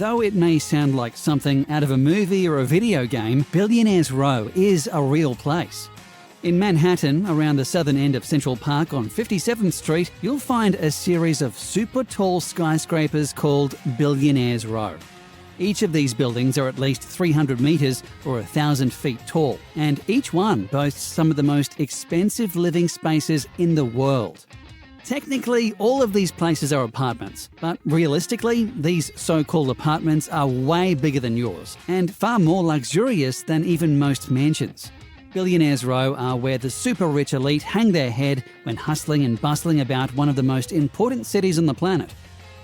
Though it may sound like something out of a movie or a video game, Billionaires Row is a real place. In Manhattan, around the southern end of Central Park on 57th Street, you'll find a series of super tall skyscrapers called Billionaires Row. Each of these buildings are at least 300 metres or 1,000 feet tall, and each one boasts some of the most expensive living spaces in the world. Technically, all of these places are apartments, but realistically, these so-called apartments are way bigger than yours and far more luxurious than even most mansions. Billionaires Row are where the super-rich elite hang their head when hustling and bustling about one of the most important cities on the planet.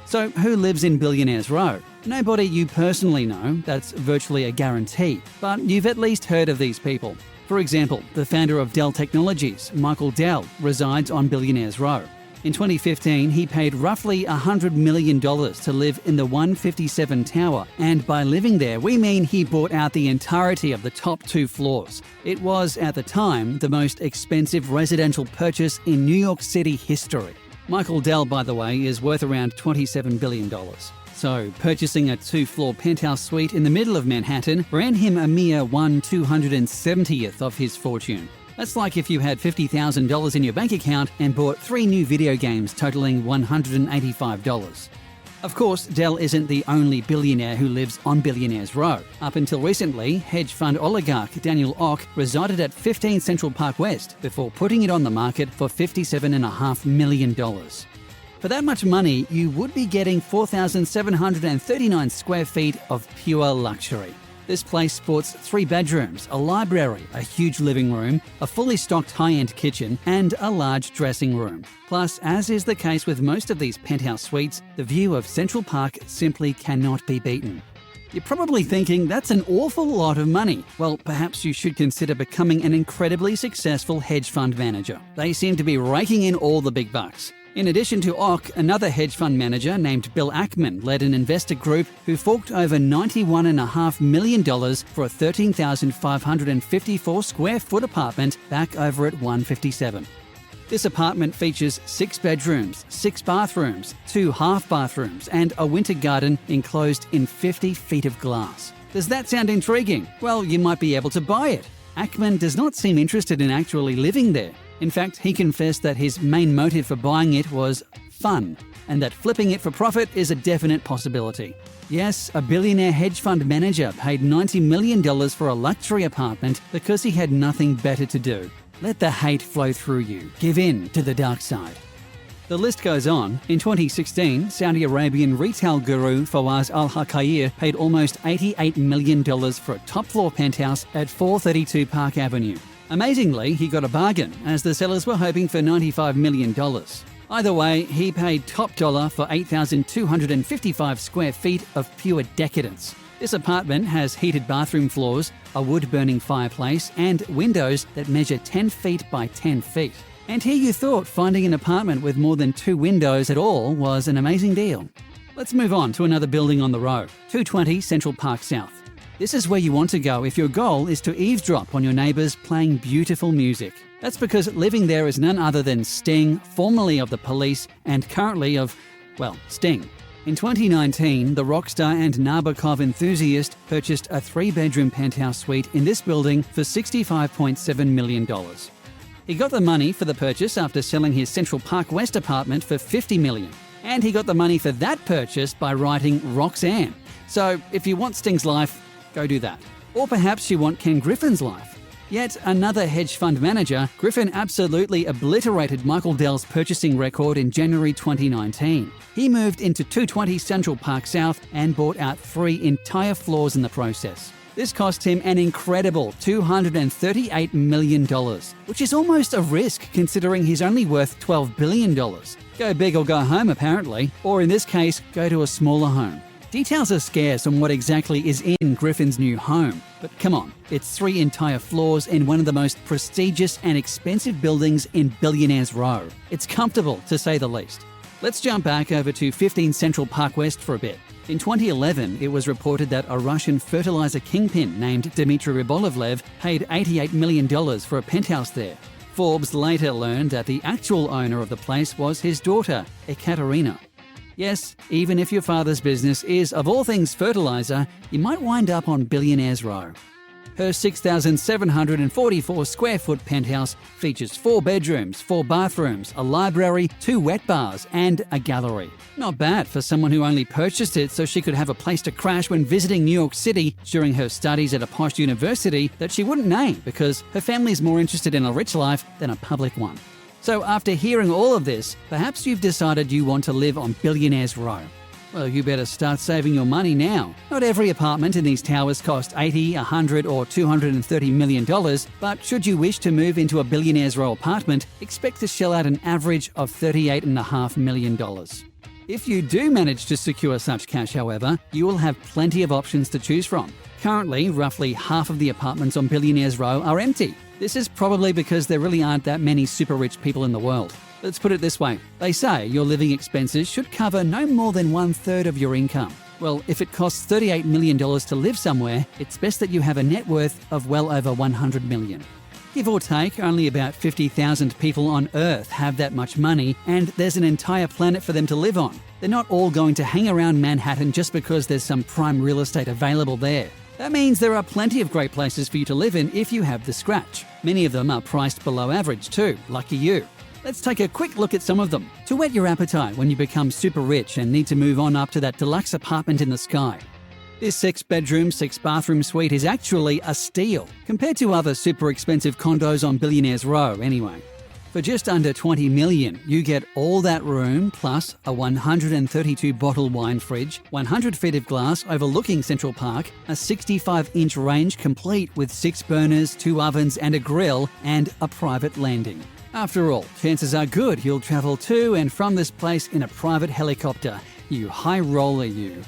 So who lives in Billionaires Row? Nobody you personally know, that's virtually a guarantee, but you've at least heard of these people. For example, the founder of Dell Technologies, Michael Dell, resides on Billionaires Row. In 2015, he paid roughly $100 million to live in the 157 tower, and by living there, we mean he bought out the entirety of the top 2 floors. It was, at the time, the most expensive residential purchase in New York City history. Michael Dell, by the way, is worth around $27 billion. So, purchasing a 2-floor penthouse suite in the middle of Manhattan ran him a mere 1/270th of his fortune. That's like if you had $50,000 in your bank account and bought 3 new video games totaling $185. Of course, Dell isn't the only billionaire who lives on Billionaires Row. Up until recently, hedge fund oligarch Daniel Ock resided at 15 Central Park West before putting it on the market for $57.5 million. For that much money, you would be getting 4,739 square feet of pure luxury. This place sports 3 bedrooms, a library, a huge living room, a fully stocked high-end kitchen, and a large dressing room. Plus, as is the case with most of these penthouse suites, the view of Central Park simply cannot be beaten. You're probably thinking that's an awful lot of money. Well, perhaps you should consider becoming an incredibly successful hedge fund manager. They seem to be raking in all the big bucks. In addition to Ock, another hedge fund manager named Bill Ackman led an investor group who forked over $91.5 million for a 13,554 square foot apartment back over at 157. This apartment features 6 bedrooms, 6 bathrooms, 2 half bathrooms, and a winter garden enclosed in 50 feet of glass. Does that sound intriguing? Well, you might be able to buy it. Ackman does not seem interested in actually living there. In fact, he confessed that his main motive for buying it was fun, and that flipping it for profit is a definite possibility. Yes, a billionaire hedge fund manager paid $90 million for a luxury apartment because he had nothing better to do. Let the hate flow through you. Give in to the dark side. The list goes on. In 2016, Saudi Arabian retail guru Fawaz Al-Hakair paid almost $88 million for a top-floor penthouse at 432 Park Avenue. Amazingly, he got a bargain, as the sellers were hoping for $95 million. Either way, he paid top dollar for 8,255 square feet of pure decadence. This apartment has heated bathroom floors, a wood-burning fireplace, and windows that measure 10 feet by 10 feet. And here you thought finding an apartment with more than 2 windows at all was an amazing deal. Let's move on to another building on the row, 220 Central Park South. This is where you want to go if your goal is to eavesdrop on your neighbours playing beautiful music. That's because living there is none other than Sting, formerly of the Police and currently of, well, Sting. In 2019, the rock star and Nabokov enthusiast purchased a 3-bedroom penthouse suite in this building for $65.7 million. He got the money for the purchase after selling his Central Park West apartment for $50 million. And he got the money for that purchase by writing Roxanne. So if you want Sting's life, go do that. Or perhaps you want Ken Griffin's life. Yet another hedge fund manager, Griffin absolutely obliterated Michael Dell's purchasing record in January 2019. He moved into 220 Central Park South and bought out 3 entire floors in the process. This cost him an incredible $238 million, which is almost a risk considering he's only worth $12 billion. Go big or go home, apparently, or in this case, go to a smaller home. Details are scarce on what exactly is in Griffin's new home, but come on, it's 3 entire floors in one of the most prestigious and expensive buildings in Billionaires Row. It's comfortable, to say the least. Let's jump back over to 15 Central Park West for a bit. In 2011, it was reported that a Russian fertilizer kingpin named Dmitry Rybolovlev paid $88 million for a penthouse there. Forbes later learned that the actual owner of the place was his daughter, Ekaterina. Yes, even if your father's business is, of all things, fertilizer, you might wind up on Billionaires Row. Her 6,744 square foot penthouse features 4 bedrooms, 4 bathrooms, a library, 2 wet bars, and a gallery. Not bad for someone who only purchased it so she could have a place to crash when visiting New York City during her studies at a posh university that she wouldn't name because her family's more interested in a rich life than a public one. So after hearing all of this, perhaps you've decided you want to live on Billionaires Row. Well, you better start saving your money now. Not every apartment in these towers cost $80, $100 or $230 million, but should you wish to move into a Billionaires Row apartment, expect to shell out an average of $38.5 million. If you do manage to secure such cash, however, you will have plenty of options to choose from. Currently, roughly half of the apartments on Billionaires Row are empty. This is probably because there really aren't that many super rich people in the world. Let's put it this way. They say your living expenses should cover no more than 1/3 of your income. Well, if it costs $38 million to live somewhere, it's best that you have a net worth of well over $100 million. Give or take, only about 50,000 people on Earth have that much money, and there's an entire planet for them to live on. They're not all going to hang around Manhattan just because there's some prime real estate available there. That means there are plenty of great places for you to live in if you have the scratch. Many of them are priced below average too, lucky you. Let's take a quick look at some of them to whet your appetite when you become super rich and need to move on up to that deluxe apartment in the sky. This 6-bedroom, 6-bathroom suite is actually a steal, compared to other super expensive condos on Billionaires Row anyway. For just under $20 million, you get all that room plus a 132-bottle wine fridge, 100 feet of glass overlooking Central Park, a 65-inch range complete with 6 burners, 2 ovens and a grill, and a private landing. After all, chances are good you'll travel to and from this place in a private helicopter. You high roller, you.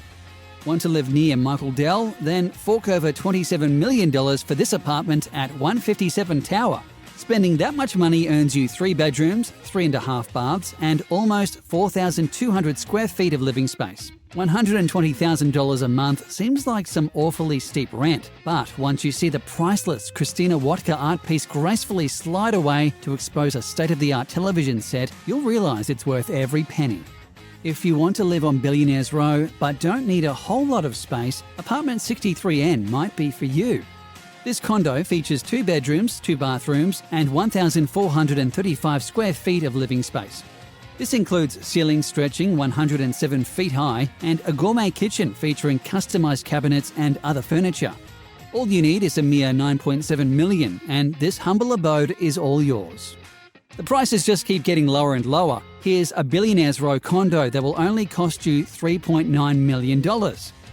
Want to live near Michael Dell? Then fork over $27 million for this apartment at 157 Tower. Spending that much money earns you 3 bedrooms, 3.5 baths, and almost 4,200 square feet of living space. $120,000 a month seems like some awfully steep rent, but once you see the priceless Christina Watka art piece gracefully slide away to expose a state-of-the-art television set, you'll realize it's worth every penny. If you want to live on Billionaires Row but don't need a whole lot of space, apartment 63N might be for you. This condo features 2 bedrooms, 2 bathrooms, and 1,435 square feet of living space. This includes ceilings stretching 107 feet high and a gourmet kitchen featuring customized cabinets and other furniture. All you need is a mere $9.7 million, and this humble abode is all yours. The prices just keep getting lower and lower. Here's a Billionaires Row condo that will only cost you $3.9 million.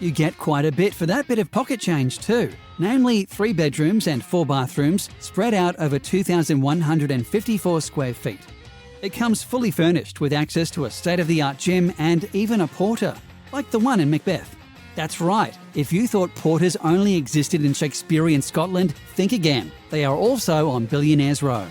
You get quite a bit for that bit of pocket change too. Namely 3 bedrooms and 4 bathrooms spread out over 2,154 square feet. It comes fully furnished with access to a state-of-the-art gym and even a porter, like the one in Macbeth. That's right, if you thought porters only existed in Shakespearean Scotland, think again. They are also on Billionaires Row.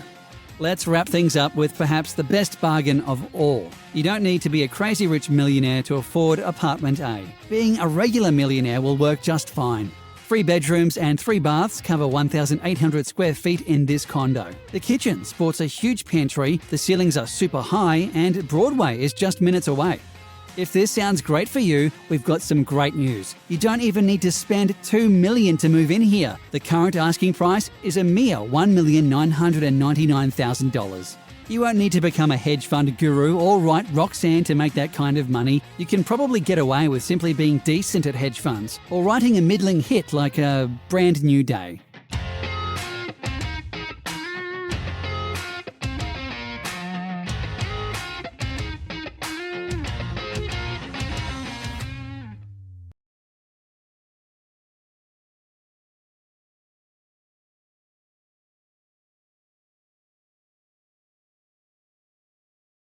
Let's wrap things up with perhaps the best bargain of all. You don't need to be a crazy rich millionaire to afford apartment A. Being a regular millionaire will work just fine. 3 bedrooms and 3 baths cover 1,800 square feet in this condo. The kitchen sports a huge pantry, the ceilings are super high, and Broadway is just minutes away. If this sounds great for you, we've got some great news. You don't even need to spend $2 million to move in here. The current asking price is a mere $1,999,000. You won't need to become a hedge fund guru or write Roxanne to make that kind of money. You can probably get away with simply being decent at hedge funds or writing a middling hit like a Brand New Day.